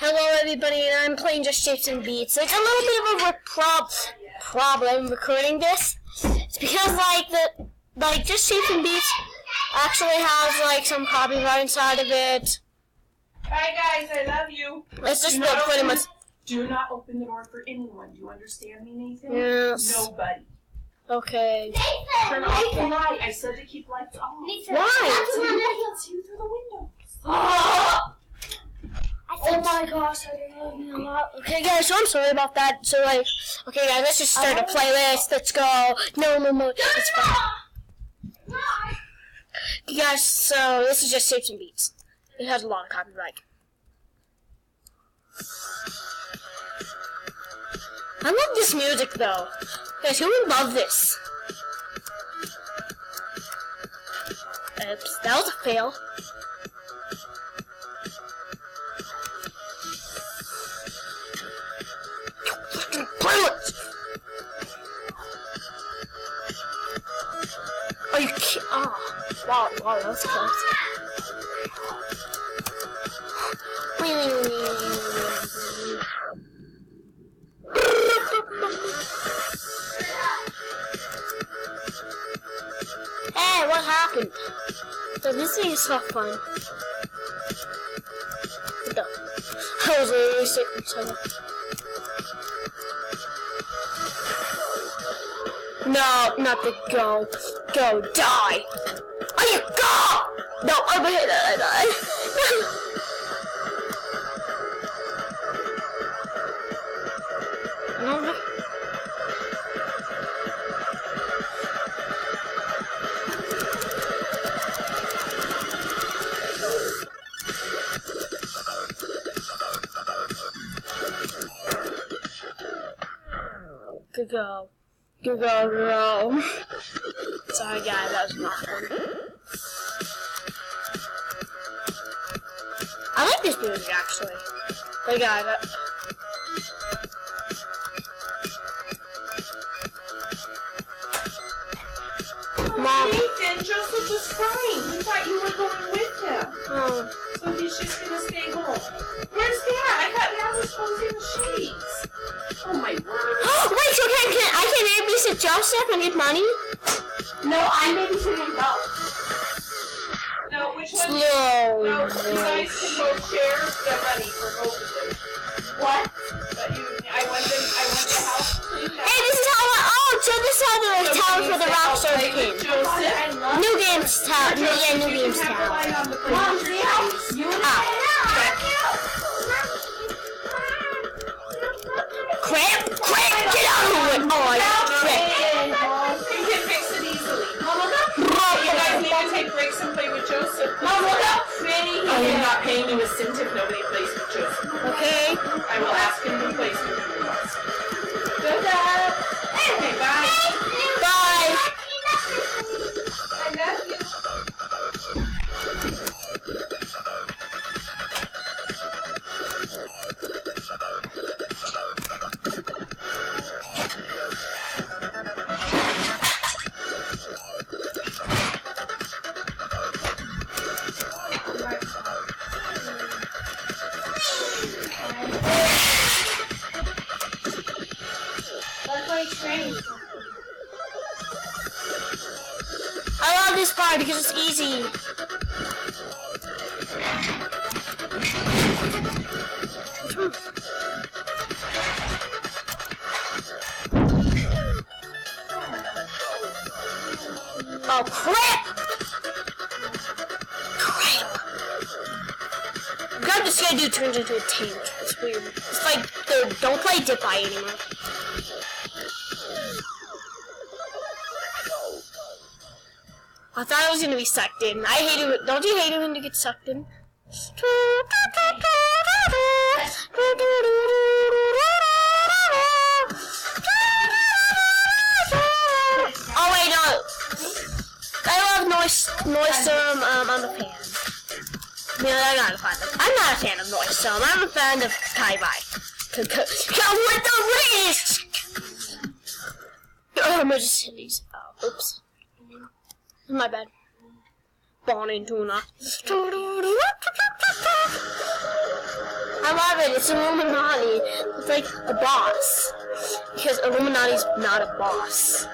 Hello everybody, and I'm playing Just Shapes and Beats. It's a little bit of a problem recording this. It's because Just Shapes and Beats actually has some copyright inside of it. Bye guys, I love you. It's just pretty much. Do not open the door for anyone. Do you understand me, Nathan? Yes. Nobody. Okay. Turn off the light. I said to keep lights on. Why? So you can't see through the windows. Oh my gosh, I didn't know you a lot. Okay guys, so I'm sorry about that. So okay guys, let's just start a playlist. Let's go. No. It's fine. Okay guys, so this is Just Shapes and Beats. It has a lot of copyright. I love this music though. Guys, who would love this? Oops, that was a fail. Are you kidding? Oh, wow, that was close. Hey, what happened? So this thing is so fun. I was really sitting. No, not the go. Go, die. Are you go? No, I'm gonna hit that, I die. No. Good go. Good go. Sorry guys, that was not fun. I like this music actually. But guys, Mom. Nathan, Joseph was crying. He thought you were going with him. Oh. So he's just gonna stay home. Where's Dad? I thought Dad was closing the shades. Oh my word. Wait, so I can babysit Joseph and get money? No, I'm babysitting both. No, which one? No. No, you guys can both share the money for both of them. What? But I want the house cleaned up. Hey, this is so this is how the tower for the Rockstar came. New Games Town. Yeah, New Games Town. Mom, see how you Crap, get out of the way. Oh, you can fix it easily. You guys need to take breaks and play with Joseph. I am not paying you a cent if nobody plays with Joseph. Okay. I will ask him who plays with him the most. Good job. Okay, bye. Bye. I love you. I love this part because it's easy. Oh crap! God, this guy dude turns into a tank. It's weird. It's like the don't play Dip Eye anymore. I thought I was gonna be sucked in. I hate it. Don't you hate it when you get sucked in? Oh wait, no. I love Noise Storm on the fan. I'm not a fan of Noise Storm. I'm a fan of Kai-Bai. Come with the risk! Oh, emergencies. Oh, oops. My bad. Born in tuna. I love it. It's Illuminati. It's like a boss. Because Illuminati's not a boss.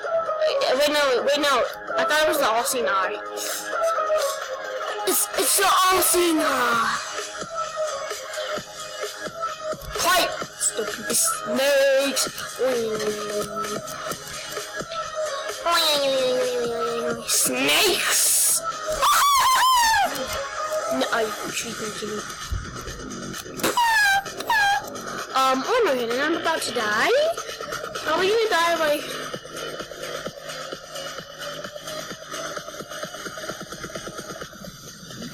Wait, no. I thought it was the all-seeing eye. It's the all-seeing eye. Fight! Stupid snakes! Snakes! No, are you kidding me? Oh no, Hidden, I'm about to die? Are we gonna die like...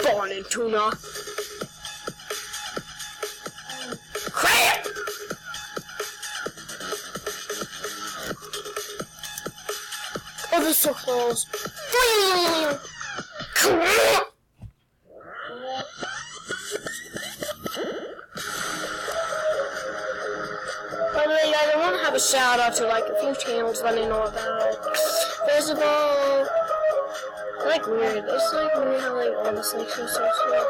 Born in tuna. Crap! Oh, they're so close. Crap! By the way, guys, I want to have a shout out to like a few channels that I know about. First of all, I like weird. It's like weird how like all the snakes are so slow.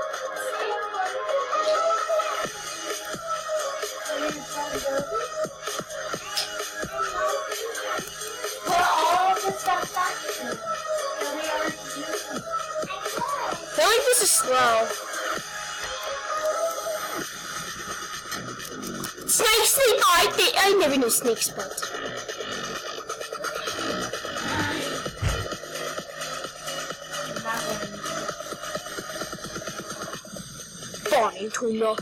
Put all the stuff back here. I feel like this is slow. Snakes sleep. I never knew snakes butt. Bonnie tuna.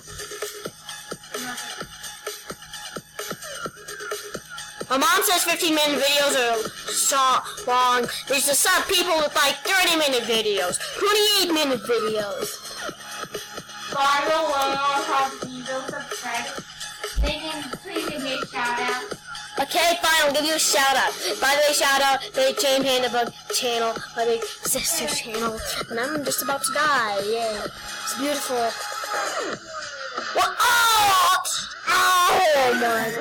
My mom says 15-minute videos are so long. There's just some people with like 30-minute videos, 28-minute videos. By the way, I'll have Vito subscribe. They can please give me a shout out. Okay, fine, I'll give you a shout out. By the way, shout out to the janepandibook channel, my big sister's channel. And I'm just about to die. Yeah, it's beautiful. What? Oh my gosh.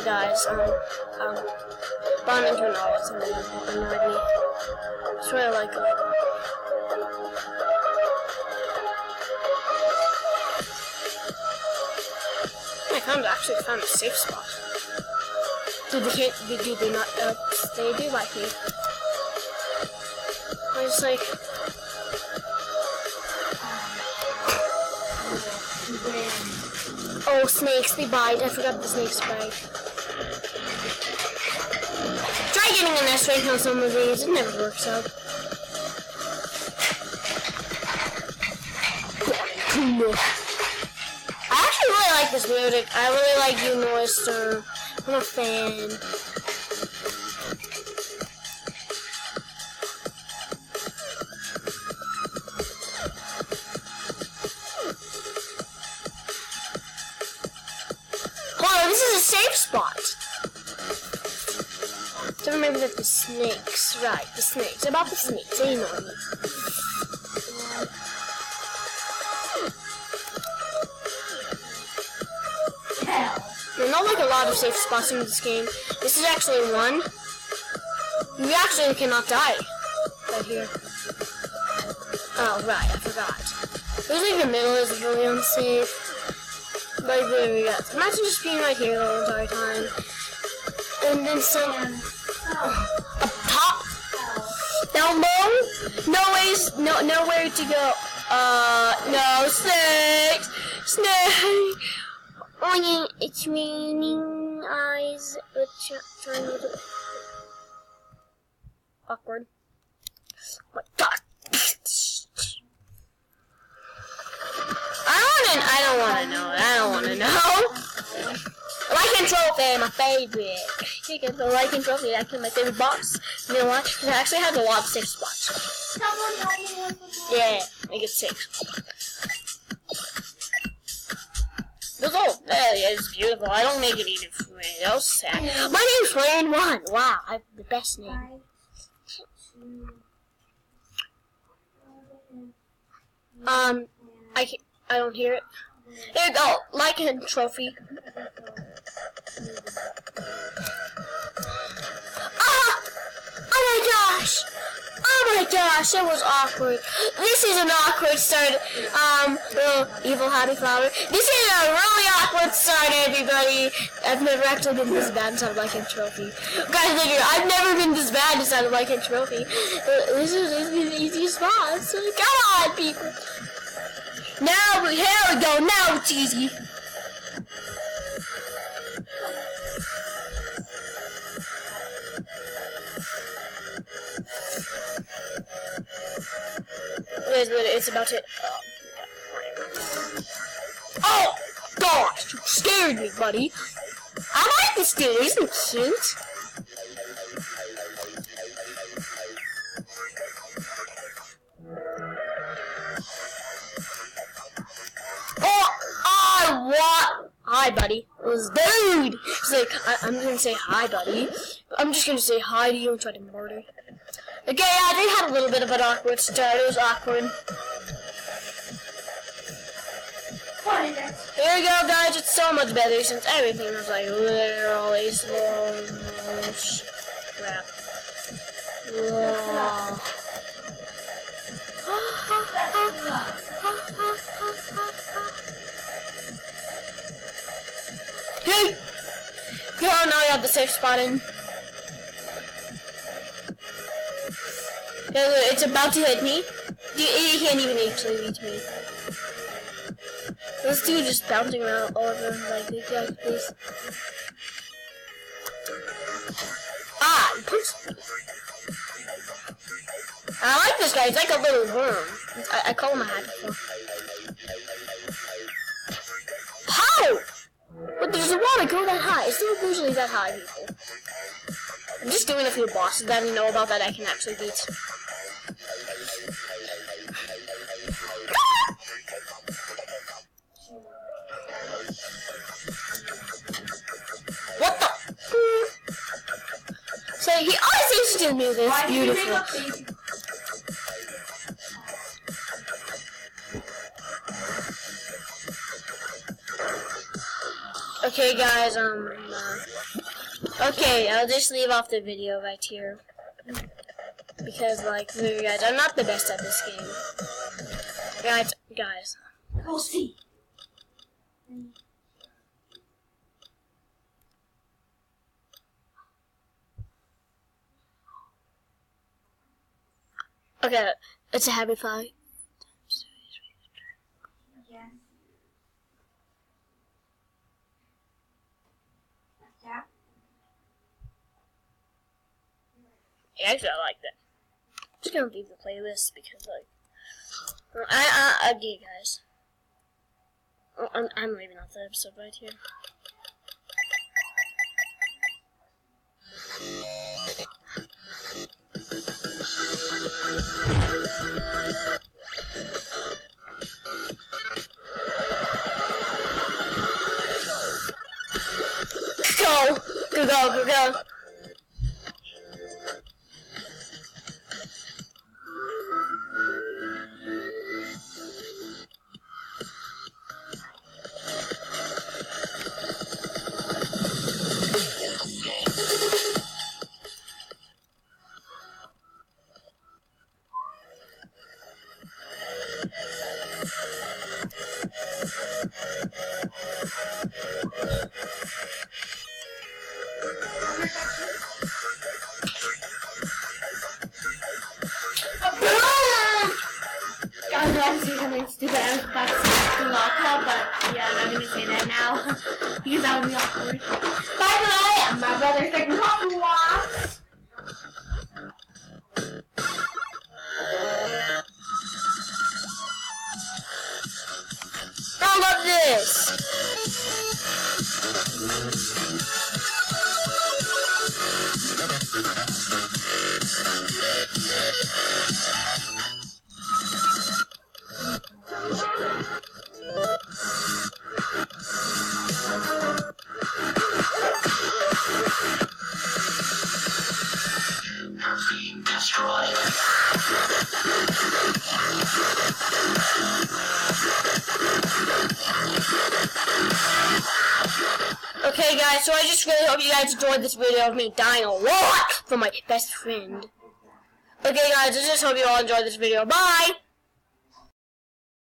Guys, Bon into an all, it's annoyed me. It's really like I actually found a safe spot. Dude, they not, they do like me. I just like... Oh, snakes, they bite. I forgot the snakes bite. Try getting an S rank on some of these. It never works out. I actually really like this music. I really like you, Moister. I'm a fan. Hold on, this is a safe spot. So remember that the snakes, right, the snakes. About the snakes, they know me. There's not like a lot of safe spots in this game. This is actually one. You actually cannot die right here. Oh, right, I forgot. There's like the middle is really unsafe. Right there we go. Imagine just being right here the entire time. And then some up top, down low, nowhere to go. No snakes, snake. Oh, it's raining eyes. Trying to do awkward. Oh my God. I don't want to know. Like and Trophy, my favorite. You get the Like and Trophy, actually my favorite box. You know what? It actually has a lot of safe spots. Yeah, make it 6. It's beautiful. I don't make it easy for me. That was sad. My name's Lane 1. Wow, I have the best name. I don't hear it. There you go. Like and Trophy. Ah! Oh my gosh! Oh Oh my gosh, that was awkward. This is an awkward start. Evil happy flower. This is a really awkward start, everybody. I've never actually been this bad inside of like a trophy. Guys, literally, I've never been this bad inside of like a trophy. This is an easy spot. So come on, people. Now, here we go. Now it's easy. It's about to. Oh gosh, you scared me, buddy. I like this dude. Isn't he cute? Hi, buddy. It was dude. He's like, I'm gonna say hi, buddy. I'm just gonna say hi to you and try to murder. Okay, yeah, they had a little bit of an awkward start. It was awkward. Here we go, guys. It's so much better since everything was like literally slow motion. Crap. Whoa. Hey! Oh, now you have the safe spot in. It's about to hit me. He can't even actually reach me. This dude just bouncing around all over like this guy, please. Ah, he punched me. I like this guy. He's like a little worm. I call him a happy flower. How? But there's a water go that high. It's not usually that high, people. I'm just doing a few bosses that I know about that I can actually beat. What the? So he always used to do music. It's beautiful. Okay, guys, okay, I'll just leave off the video right here. Because, like, you guys, I'm not the best at this game. Guys. Go see. Okay, it's a happy flower. Yeah, actually, I like that. I'm just gonna leave the playlist because, like, okay, guys. I'm leaving off the episode right here. Go. Because that would be awkward. By the way, my brother's taking coffee walks. I love this. Okay guys, so I just really hope you guys enjoyed this video of me dying a lot from my best friend. Okay, guys, I just hope you all enjoyed this video. Bye!